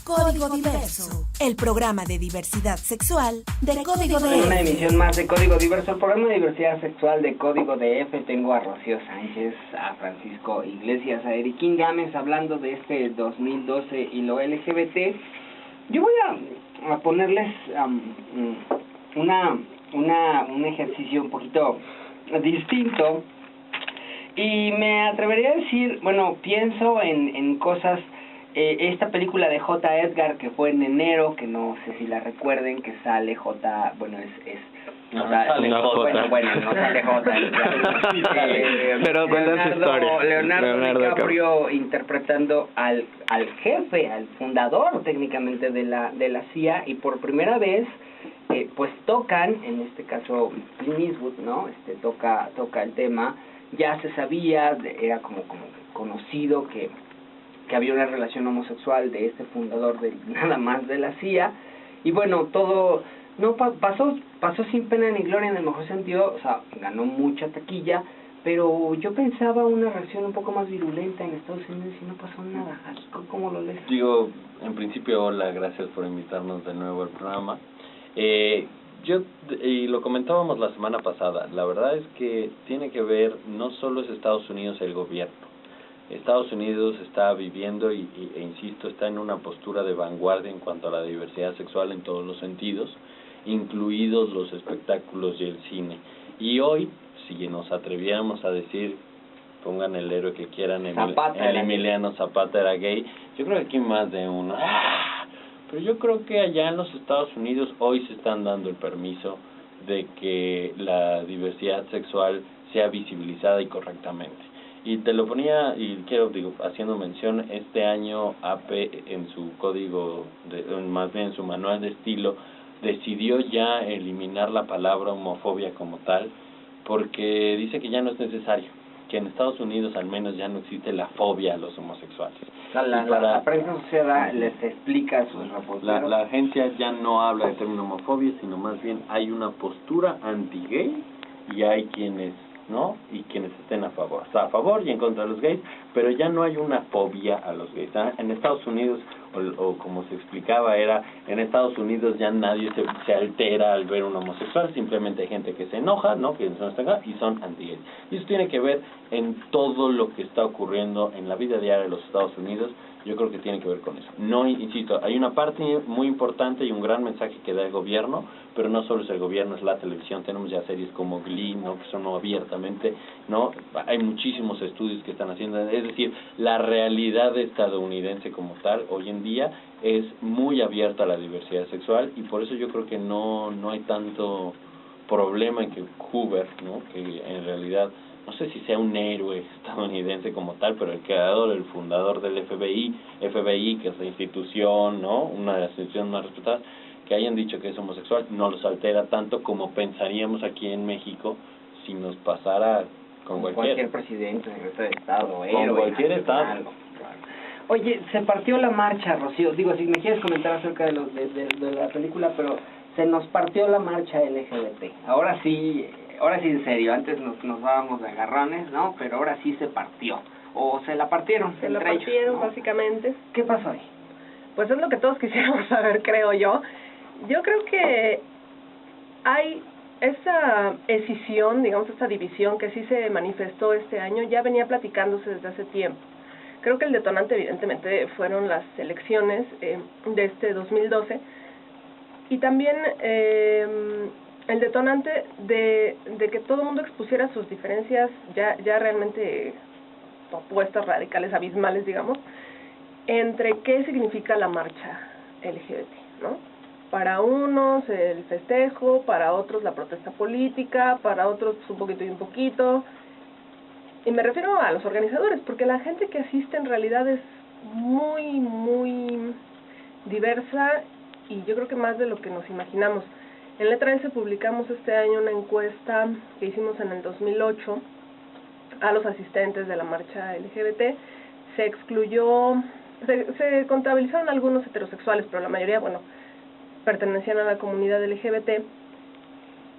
Código Diverso, el programa de diversidad sexual de Código DF. Una emisión más de Código Diverso, el programa de diversidad sexual de Código DF. Tengo a Rocío Sánchez, a Francisco Iglesias, a Eriquín Gámez hablando de este 2012 y lo LGBT. Yo voy a ponerles un ejercicio un poquito distinto y me atrevería a decir, bueno, pienso en cosas. Esta película de J. Edgar que fue en enero, que no sé si la recuerden, que sale J. Bueno, no sale J. Bueno, no sale J. Pero cuenta su historia. Leonardo DiCaprio interpretando al jefe, al fundador técnicamente de la CIA, y por primera vez pues tocan, en este caso Clint Eastwood, ¿no? Toca el tema. Ya se sabía, era como conocido que había una relación homosexual de este fundador de nada más de la CIA, y bueno, todo no pasó sin pena ni gloria en el mejor sentido, o sea, ganó mucha taquilla, pero yo pensaba una reacción un poco más virulenta en Estados Unidos y no pasó nada. ¿Cómo lo lees? Digo, en principio, hola, gracias por invitarnos de nuevo al programa. Y lo comentábamos la semana pasada, la verdad es que tiene que ver, no solo es Estados Unidos el gobierno. Estados Unidos está viviendo e insisto, está en una postura de vanguardia en cuanto a la diversidad sexual en todos los sentidos, incluidos los espectáculos y el cine. Y hoy, si nos atreviéramos a decir, pongan el héroe que quieran, Emiliano Zapata era gay, yo creo que aquí más de uno. Pero yo creo que allá en los Estados Unidos hoy se están dando el permiso de que la diversidad sexual sea visibilizada y correctamente. Y te lo ponía, y haciendo mención, este año AP en su código, más bien en su manual de estilo, decidió ya eliminar la palabra homofobia como tal, porque dice que ya no es necesario, que en Estados Unidos al menos ya no existe la fobia a los homosexuales. La prensa asociada les explica a sus reporteros. La agencia ya no habla de término homofobia, sino más bien hay una postura anti-gay y hay quienes ¿no? Y quienes estén a favor. O sea, a favor y en contra de los gays, pero ya no hay una fobia a los gays. En Estados Unidos, o como se explicaba, en Estados Unidos ya nadie se altera al ver un homosexual, simplemente hay gente que se enoja, ¿no? Que no está acá, y son anti-gays. Y eso tiene que ver en todo lo que está ocurriendo en la vida diaria de los Estados Unidos. Yo creo que tiene que ver con eso. No, insisto, hay una parte muy importante y un gran mensaje que da el gobierno, pero no solo es el gobierno, es la televisión. Tenemos ya series como Glee, ¿no? Que son abiertamente, ¿no? Hay muchísimos estudios que están haciendo. Es decir, la realidad estadounidense como tal, hoy en día, es muy abierta a la diversidad sexual, y por eso yo creo que no hay tanto problema en que Hoover, ¿no? Que en realidad, no sé si sea un héroe estadounidense como tal, pero el fundador del FBI, que es la institución, ¿no? Una de las instituciones más respetadas, que hayan dicho que es homosexual, no los altera tanto como pensaríamos aquí en México si nos pasara con cualquier presidente, secretario de Estado, héroe, con cualquier estado. Algo. Oye, se partió la marcha, Rocío. Digo, si me quieres comentar acerca de la película, pero se nos partió la marcha LGBT. Ahora sí, en serio, antes nos dábamos de agarrones, ¿no? Pero ahora sí se partió. O se la partieron. Se la partieron, ¿no? Básicamente. ¿Qué pasó ahí? Pues es lo que todos quisiéramos saber, creo yo. Yo creo que hay esa escisión, digamos, esta división que sí se manifestó este año, ya venía platicándose desde hace tiempo. Creo que el detonante, evidentemente, fueron las elecciones de este 2012, y también el detonante de que todo el mundo expusiera sus diferencias ya realmente opuestas, radicales, abismales, digamos, entre qué significa la marcha LGBT, ¿no? Para unos el festejo, para otros la protesta política, para otros un poquito y un poquito. Y me refiero a los organizadores, porque la gente que asiste en realidad es muy, muy diversa, y yo creo que más de lo que nos imaginamos. En Letra S publicamos este año una encuesta que hicimos en el 2008 a los asistentes de la marcha LGBT. Se excluyó, se contabilizaron algunos heterosexuales, pero la mayoría, bueno, pertenecían a la comunidad LGBT,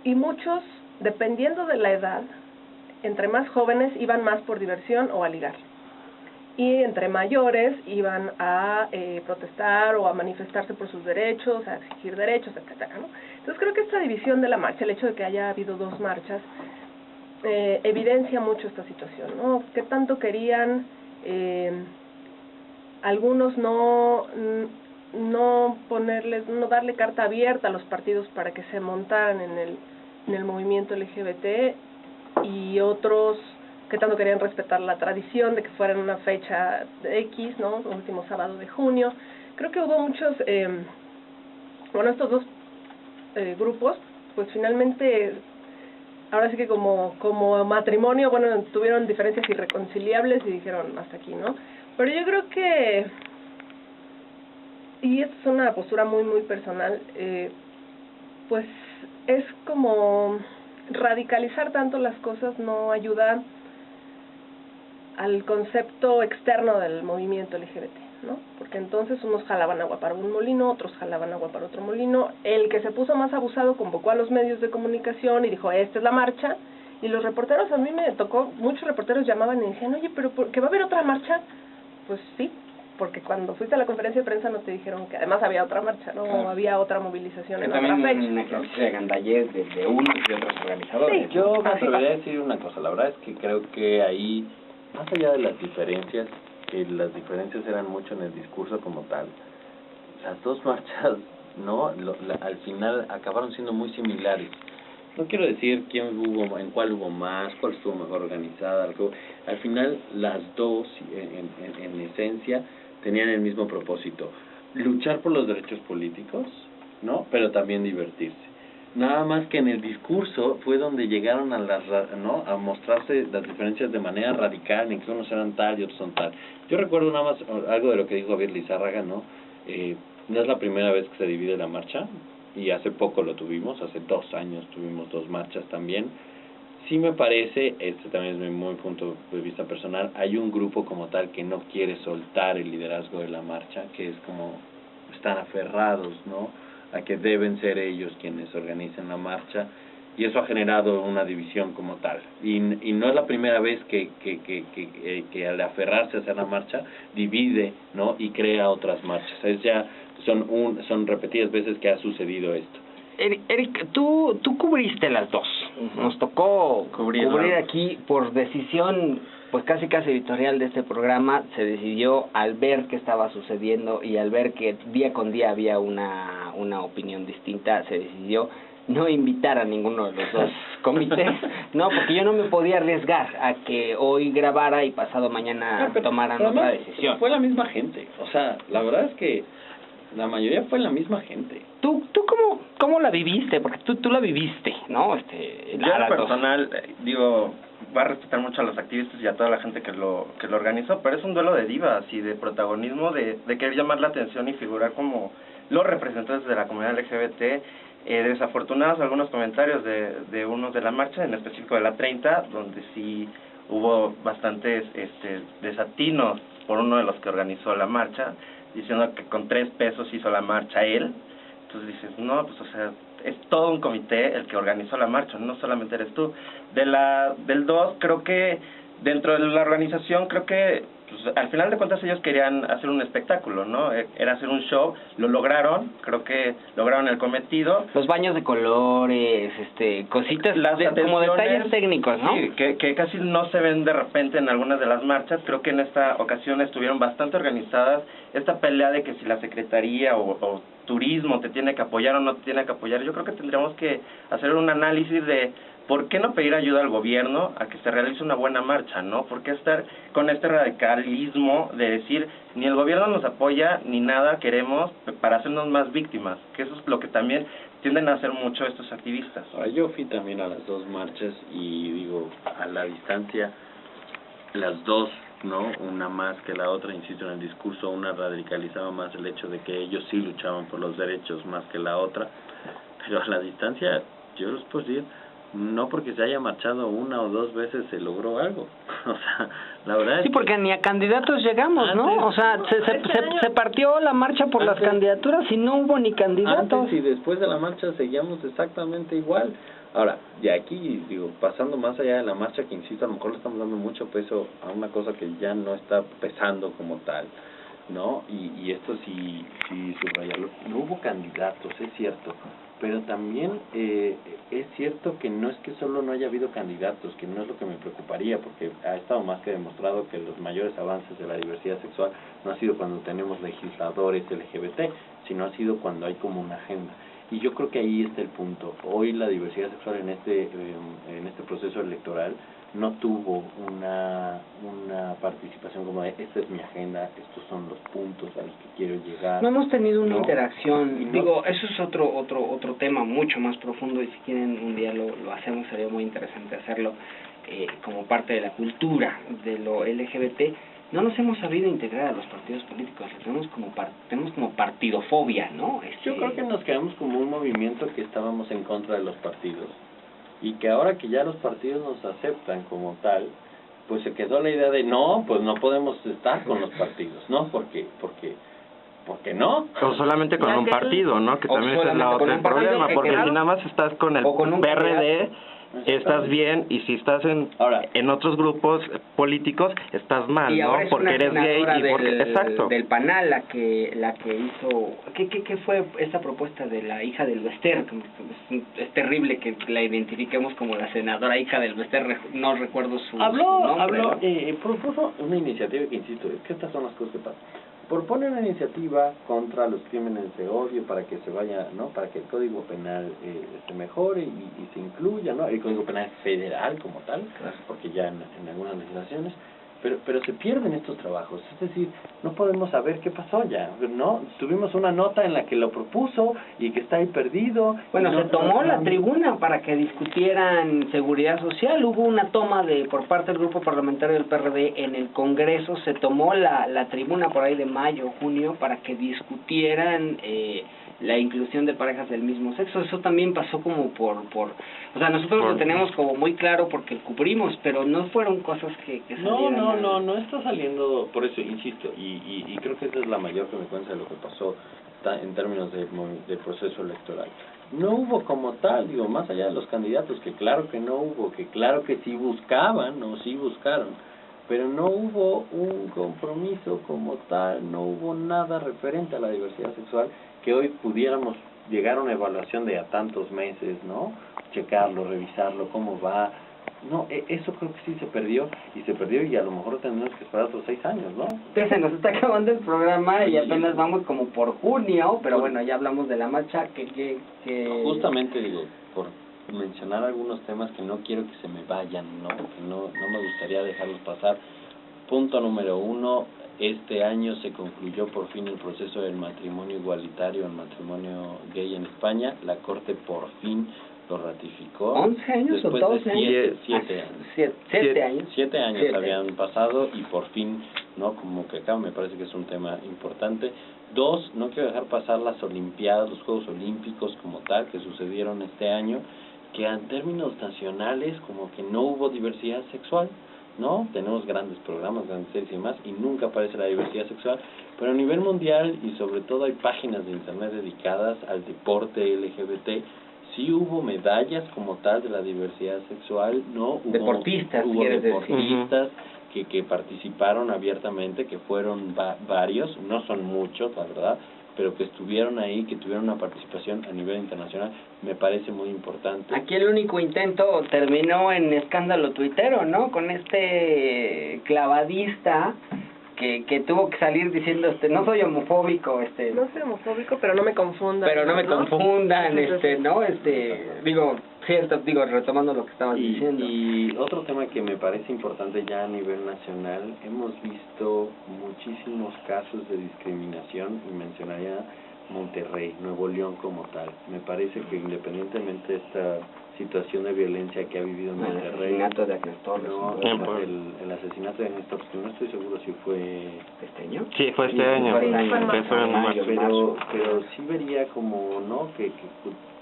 y muchos, dependiendo de la edad, entre más jóvenes, iban más por diversión o a ligar. y entre mayores iban a protestar o a manifestarse por sus derechos, a exigir derechos, etcétera, ¿no? Entonces creo que esta división de la marcha, el hecho de que haya habido 2 marchas, evidencia mucho esta situación, ¿no? ¿Qué tanto querían algunos no darle carta abierta a los partidos para que se montaran en el movimiento LGBT, y otros que tanto querían respetar la tradición de que fuera en una fecha X, ¿no? El último sábado de junio? Creo que hubo muchos, estos 2 grupos, pues finalmente, ahora sí que como matrimonio, tuvieron diferencias irreconciliables y dijeron hasta aquí, ¿no? Pero yo creo que, y esta es una postura muy, muy personal, pues es como radicalizar tanto las cosas no ayuda al concepto externo del movimiento LGBT, ¿no? Porque entonces unos jalaban agua para un molino, otros jalaban agua para otro molino. El que se puso más abusado convocó a los medios de comunicación y dijo, esta es la marcha, y los reporteros, a mí me tocó, muchos reporteros llamaban y decían, oye, pero ¿por qué va a haber otra marcha? Pues sí, porque cuando fuiste a la conferencia de prensa no te dijeron que además había otra marcha, ¿no? O había otra movilización en otra fecha. También un ejercicio de gandallez de unos y otros organizadores. Sí. Yo me atrevería a decir una cosa, la verdad es que creo que ahí, más allá de las diferencias, que las diferencias eran mucho en el discurso como tal, las 2 marchas, ¿no? Al final acabaron siendo muy similares. No quiero decir en cuál hubo más, cuál estuvo mejor organizada. Al final las 2, en esencia, tenían el mismo propósito: luchar por los derechos políticos, ¿no? Pero también divertirse. Nada más que en el discurso fue donde llegaron a mostrarse las diferencias de manera radical, en que unos eran tal y otros son tal. Yo recuerdo nada más algo de lo que dijo Javier Lizárraga, ¿no? No es la primera vez que se divide la marcha, y hace poco lo tuvimos, hace 2 años tuvimos 2 marchas también. Sí me parece, también es mi muy punto de vista personal, hay un grupo como tal que no quiere soltar el liderazgo de la marcha, que es como, están aferrados, ¿no?, a que deben ser ellos quienes organicen la marcha, y eso ha generado una división como tal. Y no es la primera vez que al aferrarse a hacer la marcha divide, ¿no?, y crea otras marchas. Son repetidas veces que ha sucedido esto. Eric, tú cubriste las 2. Nos tocó cubrir aquí por decisión, pues casi editorial de este programa. Se decidió, al ver qué estaba sucediendo y al ver que día con día había una opinión distinta, se decidió no invitar a ninguno de los 2 comités, no, porque yo no me podía arriesgar a que hoy grabara y pasado mañana tomaran otra decisión. Fue la misma gente, o sea, la verdad es que la mayoría fue la misma gente. ¿Tú cómo la viviste? Porque tú la viviste, ¿no? Yo en lo personal, va a respetar mucho a los activistas y a toda la gente que lo organizó, pero es un duelo de divas y de protagonismo, de querer llamar la atención y figurar como los representantes de la comunidad LGBT. Desafortunados algunos comentarios de unos de la marcha, en específico de la 30, donde sí hubo bastantes desatinos por uno de los que organizó la marcha, diciendo que con 3 pesos hizo la marcha él. Entonces dices, no, pues o sea, es todo un comité el que organizó la marcha, no solamente eres tú. Del 2, creo que dentro de la organización, creo que pues, al final de cuentas ellos querían hacer un espectáculo, ¿no? Era hacer un show, lo lograron, creo que lograron el cometido. Los baños de colores, cositas, como detalles técnicos, ¿no? Sí, que casi no se ven de repente en algunas de las marchas. Creo que en esta ocasión estuvieron bastante organizadas. Esta pelea de que si la Secretaría o Turismo te tiene que apoyar o no te tiene que apoyar, yo creo que tendríamos que hacer un análisis de ¿por qué no pedir ayuda al gobierno a que se realice una buena marcha, no? ¿Por qué estar con este radicalismo de decir ni el gobierno nos apoya ni nada queremos para hacernos más víctimas? Que eso es lo que también tienden a hacer mucho estos activistas. Ahora, yo fui también a las 2 marchas y digo, a la distancia, las 2, ¿no?, una más que la otra, insisto en el discurso, una radicalizaba más el hecho de que ellos sí luchaban por los derechos más que la otra, pero a la distancia, yo les puedo decir, no porque se haya marchado una o dos veces se logró algo. O sea, la verdad Sí, porque ni a candidatos llegamos, ¿no? O sea, se partió la marcha por las candidaturas y no hubo ni candidatos. Antes y después de la marcha seguíamos exactamente igual. Ahora, de aquí, digo, pasando más allá de la marcha, que insisto, a lo mejor le estamos dando mucho peso a una cosa que ya no está pesando como tal, ¿no? Y esto sí subrayarlo. No hubo candidatos, es cierto, pero también es cierto que no es que solo no haya habido candidatos, que no es lo que me preocuparía, porque ha estado más que demostrado que los mayores avances de la diversidad sexual no ha sido cuando tenemos legisladores LGBT, sino ha sido cuando hay como una agenda. Y yo creo que ahí está el punto. Hoy la diversidad sexual en este proceso electoral no tuvo una participación como de esta es mi agenda, estos son los puntos a los que quiero llegar. No hemos tenido una ¿no? interacción. No. Digo, eso es otro tema mucho más profundo, y si quieren un día lo hacemos, sería muy interesante hacerlo como parte de la cultura de lo LGBT. No nos hemos sabido integrar a los partidos políticos, tenemos como partidofobia, ¿no? Yo creo que nos quedamos como un movimiento que estábamos en contra de los partidos, y que ahora que ya los partidos nos aceptan como tal, pues se quedó la idea de no, pues no podemos estar con los partidos, ¿no? Porque no. O solamente con un partido, ¿no? Que O también ese es la otra problema, porque si nada más estás con el PRD, estás bien, y si estás en otros grupos políticos estás mal, y ¿no? Porque eres gay y porque exacto. Del PANAL la que hizo ¿qué fue esta propuesta de la hija del Bester? Es terrible que la identifiquemos como la senadora hija del Bester, no recuerdo su nombre. Propuso una iniciativa que, insisto, es que estas son las cosas que pasan. Propone una iniciativa contra los crímenes de odio para que se vaya, ¿no? Para que el Código Penal se mejore y se incluya, ¿no? El Código Penal federal como tal, porque ya en algunas legislaciones, pero se pierden estos trabajos, es decir, no podemos saber qué pasó ya, ¿no? Tuvimos una nota en la que lo propuso y que está ahí perdido. Bueno, se tomó la tribuna para que discutieran seguridad social, hubo una toma por parte del grupo parlamentario del PRD en el Congreso, se tomó la tribuna por ahí de mayo, junio, para que discutieran la inclusión de parejas del mismo sexo. Eso también pasó como o sea, nosotros lo tenemos como muy claro porque cubrimos, pero no fueron cosas que salieran. No está saliendo, por eso insisto, y creo que esa es la mayor consecuencia de lo que pasó en términos del proceso electoral. No hubo como tal, digo, más allá de los candidatos, que claro que no hubo, que claro que sí buscaban, o sí buscaron, pero no hubo un compromiso como tal, no hubo nada referente a la diversidad sexual que hoy pudiéramos llegar a una evaluación de a tantos meses, ¿no? Checarlo, revisarlo, cómo va. No, eso creo que sí se perdió, y a lo mejor tendremos que esperar otros 6 años, ¿no? Entonces se nos está acabando el programa y apenas vamos como por junio, pero bueno, ya hablamos de la marcha que Justamente, digo, por mencionar algunos temas que no quiero que se me vayan, ¿no? Que no me gustaría dejarlos pasar. Punto número 1, este año se concluyó por fin el proceso del matrimonio igualitario, el matrimonio gay en España. La Corte por fin lo ratificó. 11 años después o 12 de 7 años. 7 años. 7 años habían pasado y por fin, ¿no? Como que acá me parece que es un tema importante. 2, no quiero dejar pasar las Olimpiadas, los Juegos Olímpicos como tal, que sucedieron este año, que en términos nacionales como que no hubo diversidad sexual, ¿no? Tenemos grandes programas, grandes series y demás, y nunca aparece la diversidad sexual, pero a nivel mundial, y sobre todo hay páginas de internet dedicadas al deporte LGBT, sí hubo medallas como tal de la diversidad sexual, ¿no? Hubo deportistas, que participaron abiertamente, que fueron varios, no son muchos, la verdad, pero que estuvieron ahí, que tuvieron una participación a nivel internacional, me parece muy importante. Aquí el único intento terminó en escándalo tuitero, ¿no? Con este clavadista que tuvo que salir diciendo, no soy homofóbico, No soy homofóbico, pero no me confundan. Pero no me confundan, ¿no? Retomando lo que estabas diciendo. Y otro tema que me parece importante ya a nivel nacional, hemos visto muchísimos casos de discriminación, y mencionaría Monterrey, Nuevo León como tal. Me parece que independientemente de esta situación de violencia que ha vivido en Monterrey, el asesinato de Agnes Torres, el asesinato de Agnes Torres, que no estoy seguro si fue este año. Sí, fue este año. Pero sí vería como, ¿no? Que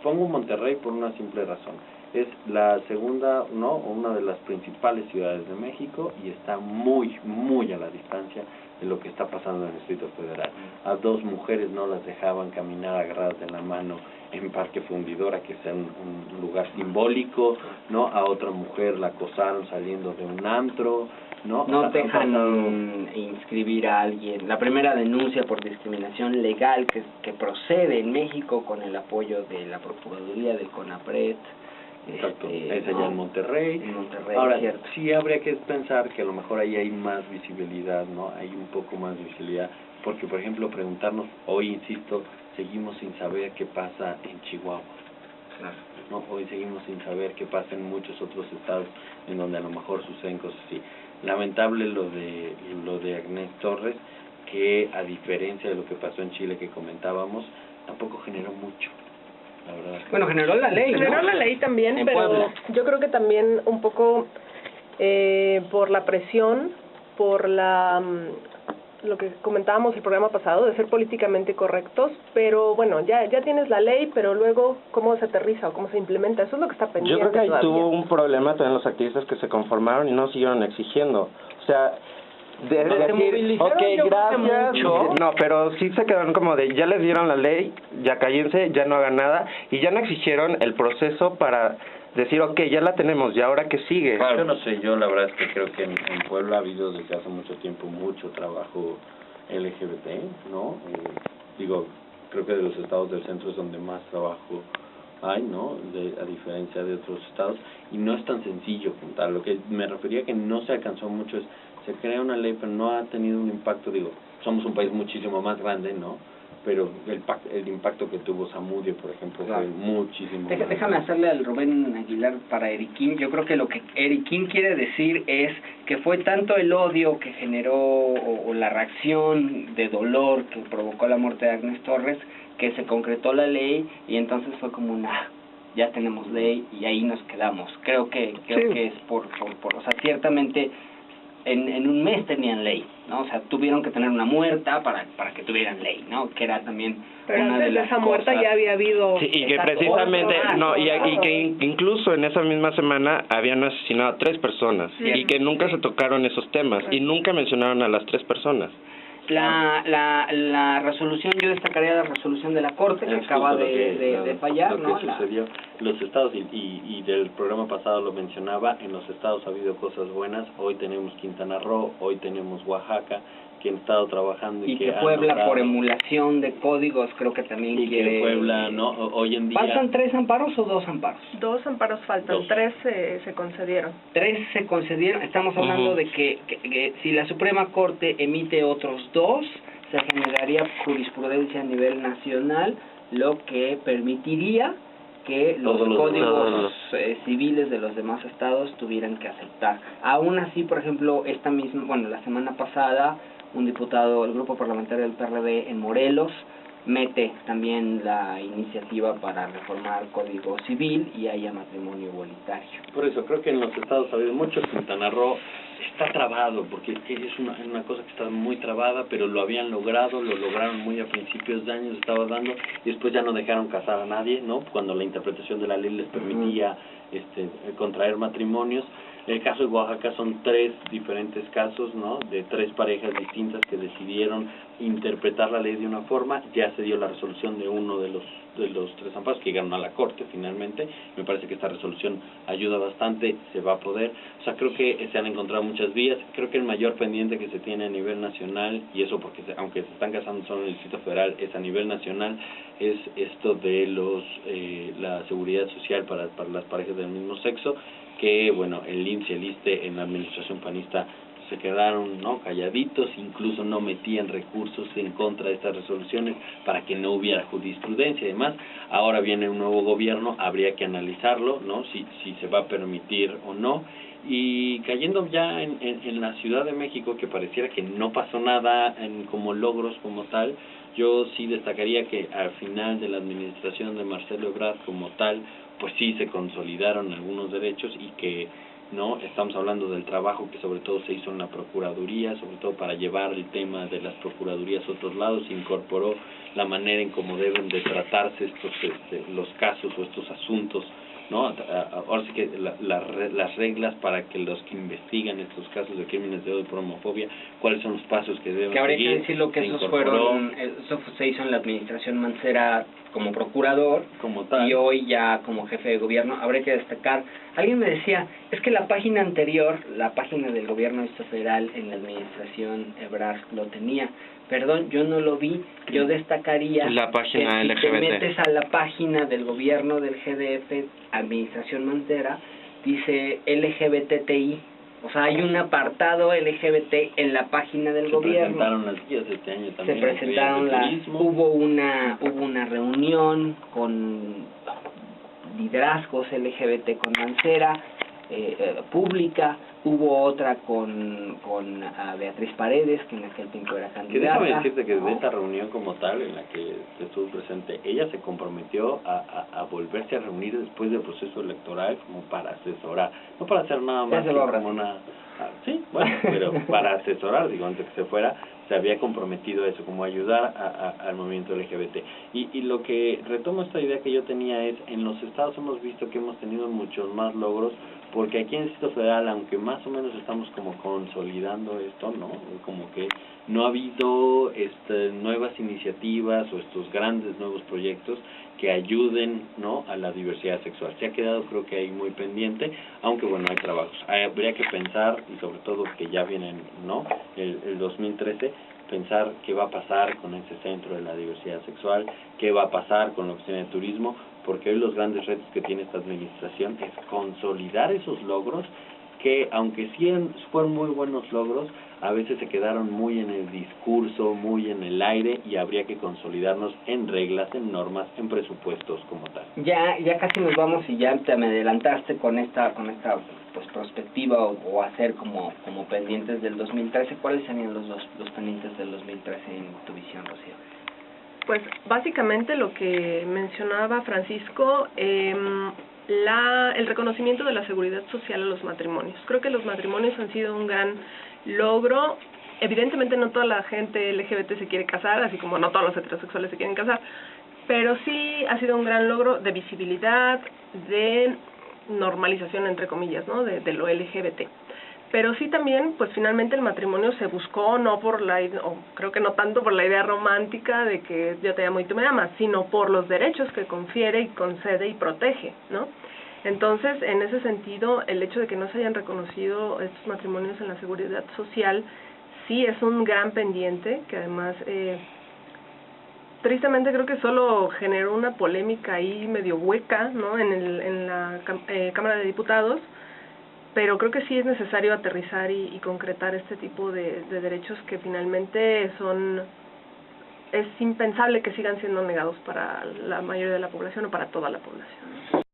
pongo Monterrey por una simple razón. Es la segunda, ¿no? Una de las principales ciudades de México y está muy, muy a la distancia de lo que está pasando en el Distrito Federal. A 2 mujeres no las dejaban caminar agarradas de la mano en Parque Fundidora, que es un lugar simbólico, ¿no? A otra mujer la acosaron saliendo de un antro, ¿no? No dejan inscribir a alguien. La primera denuncia por discriminación legal que procede en México con el apoyo de la Procuraduría del CONAPRED. Exacto, es allá en Monterrey. Ahora, cierto. Sí habría que pensar que a lo mejor ahí hay más visibilidad, ¿no? Hay un poco más de visibilidad, porque por ejemplo preguntarnos, hoy insisto, seguimos sin saber qué pasa en Chihuahua. Claro. ¿No? Hoy seguimos sin saber qué pasa en muchos otros estados en donde a lo mejor suceden cosas así. Lamentable lo de Agnès Torres, que a diferencia de lo que pasó en Chile que comentábamos, tampoco generó mucho. La verdad. Bueno, generó la ley, ¿no? Generó la ley también, en pero Puebla. Yo creo que también un poco por la presión, por lo que comentábamos el programa pasado, de ser políticamente correctos, pero bueno, ya tienes la ley, pero luego cómo se aterriza o cómo se implementa, eso es lo que está pendiente. Yo creo que ahí todavía. tuvo un problema también los activistas que se conformaron y no siguieron exigiendo. O sea, de decir, ok, gracias, no, pero sí se quedaron como de, ya les dieron la ley, ya cállense, ya no hagan nada, y ya no exigieron el proceso para decir, ok, ya la tenemos, ¿y ahora qué sigue? Yo no sé, yo la verdad es que creo que en Puebla ha habido desde hace mucho tiempo mucho trabajo LGBT, ¿no? Digo, creo que de los estados del centro es donde más trabajo hay, ¿no? A diferencia de otros estados, y no es tan sencillo juntar. Lo que me refería que no se alcanzó mucho es, se crea una ley, pero no ha tenido un impacto, digo, somos un país muchísimo más grande, ¿no? Pero el impacto que tuvo Zamudio, por ejemplo, fue muchísimo más Déjame grande. hacerle al Rubén Aguilar para Eriquín. Yo creo que lo que Eriquín quiere decir es que fue tanto el odio que generó o la reacción de dolor que provocó la muerte de Agnès Torres, que se concretó la ley y entonces fue como una, ya tenemos ley y ahí nos quedamos. Creo que es por o sea, ciertamente en un mes tenían ley, ¿no? O sea, tuvieron que tener una muerta para que tuvieran ley, ¿no? Que era también pero una antes de las esa muerta cosas. ya había habido... Sí, y que Exacto. precisamente, Otro y que incluso en esa misma semana habían asesinado a 3 personas, y que nunca se tocaron esos temas, y nunca mencionaron a las 3 personas. La resolución, yo destacaría la resolución de la Corte que acaba de fallar, lo ¿no? que sucedió, los estados, y del programa pasado lo mencionaba, en los estados ha habido cosas buenas. Hoy tenemos Quintana Roo, hoy tenemos Oaxaca, que han estado trabajando y que Puebla, por emulación de códigos, creo que también y quiere... que Puebla, ¿no? Hoy en día... ¿Faltan 3 amparos o 2 amparos? 2 amparos faltan, 2. 3 se concedieron. 3 se concedieron. Estamos hablando de que si la Suprema Corte emite otros 2, se generaría jurisprudencia a nivel nacional, lo que permitiría que los códigos civiles de los demás estados tuvieran que aceptar. Aún así, por ejemplo, la semana pasada, un diputado del grupo parlamentario del PRD en Morelos mete también la iniciativa para reformar el Código Civil y haya matrimonio igualitario. Por eso, creo que en los estados ha habido mucho. Quintana Roo está trabado, porque es una cosa que está muy trabada, pero lo habían logrado, lo lograron muy a principios de años, estaba dando, y después ya no dejaron casar a nadie, ¿no? Cuando la interpretación de la ley les permitía contraer matrimonios. El caso de Oaxaca son 3 diferentes casos, ¿no? De 3 parejas distintas que decidieron interpretar la ley de una forma. Ya se dio la resolución de uno de los 3 amparos que llegaron a la Corte finalmente. Me parece que esta resolución ayuda bastante, se va a poder. O sea, creo que se han encontrado muchas vías. Creo que el mayor pendiente que se tiene a nivel nacional, y eso porque aunque se están casando solo en el Distrito Federal, es a nivel nacional, es esto de la seguridad social para las parejas del mismo sexo, que bueno, el IMSS y el ISSSTE en la administración panista se quedaron, ¿no?, calladitos, incluso no metían recursos en contra de estas resoluciones para que no hubiera jurisprudencia y demás. Ahora viene un nuevo gobierno, habría que analizarlo, ¿no?, si se va a permitir o no. Y cayendo ya en la Ciudad de México, que pareciera que no pasó nada como logros como tal, yo sí destacaría que al final de la administración de Marcelo Ebrard como tal, pues sí se consolidaron algunos derechos y que ¿no? Estamos hablando del trabajo que sobre todo se hizo en la Procuraduría, sobre todo para llevar el tema de las Procuradurías a otros lados, se incorporó la manera en cómo deben de tratarse estos los casos o estos asuntos, ¿no? Ahora sí que las reglas para que los que investigan estos casos de crímenes de odio por homofobia, cuáles son los pasos que deben seguir. Que habría que decirlo que eso se hizo en la administración Mancera como procurador, como tal, y hoy ya como jefe de gobierno. Habría que destacar, alguien me decía, es que la página anterior, la página del gobierno federal en la administración Ebrard lo tenía. Perdón, yo no lo vi. Yo destacaría la página que si LGBT. te metes a la página del gobierno del GDF, administración Mancera, dice LGBTI. O sea, hay un apartado LGBT en la página del gobierno. Se presentaron las guías este año también. Se presentaron hubo una reunión con liderazgos LGBT con Mancera, pública. Hubo otra con Beatriz Paredes, que en aquel tiempo era candidata. Que déjame decirte que de esta reunión como tal, en la que estuvo presente, ella se comprometió a volverse a reunir después del proceso electoral como para asesorar, no para hacer nada más que como una... sí, bueno, pero para asesorar, digo, antes que se fuera, se había comprometido a eso, como ayudar al movimiento LGBT. Y lo que retomo esta idea que yo tenía es, en los estados hemos visto que hemos tenido muchos más logros, porque aquí en el Distrito Federal, aunque más o menos estamos como consolidando esto, ¿no? Como que no ha habido nuevas iniciativas o estos grandes nuevos proyectos que ayuden, ¿no?, a la diversidad sexual. Se ha quedado, creo que ahí muy pendiente, aunque bueno, hay trabajos. Habría que pensar, y sobre todo que ya vienen, ¿no?, el 2013, pensar qué va a pasar con ese centro de la diversidad sexual, qué va a pasar con la oficina de turismo, porque hoy los grandes retos que tiene esta administración es consolidar esos logros que, aunque sí fueron muy buenos logros, a veces se quedaron muy en el discurso, muy en el aire, y habría que consolidarnos en reglas, en normas, en presupuestos como tal. Ya casi nos vamos, y ya te me adelantaste con esta pues perspectiva o hacer como pendientes del 2013. ¿Cuáles serían los pendientes del 2013 en tu visión, Rocío? Pues básicamente lo que mencionaba Francisco, el reconocimiento de la seguridad social a los matrimonios. Creo que los matrimonios han sido un gran logro. Evidentemente no toda la gente LGBT se quiere casar, así como no todos los heterosexuales se quieren casar, pero sí ha sido un gran logro de visibilidad, de normalización, entre comillas, ¿no?, de lo LGBT. Pero sí también, pues finalmente el matrimonio se buscó no por creo que no tanto por la idea romántica de que yo te amo y tú me amas, sino por los derechos que confiere y concede y protege, ¿no? Entonces, en ese sentido, el hecho de que no se hayan reconocido estos matrimonios en la seguridad social sí es un gran pendiente, que además tristemente creo que solo generó una polémica ahí medio hueca, ¿no?, en la Cámara de Diputados. Pero creo que sí es necesario aterrizar y concretar este tipo de derechos que finalmente es impensable que sigan siendo negados para la mayoría de la población o para toda la población.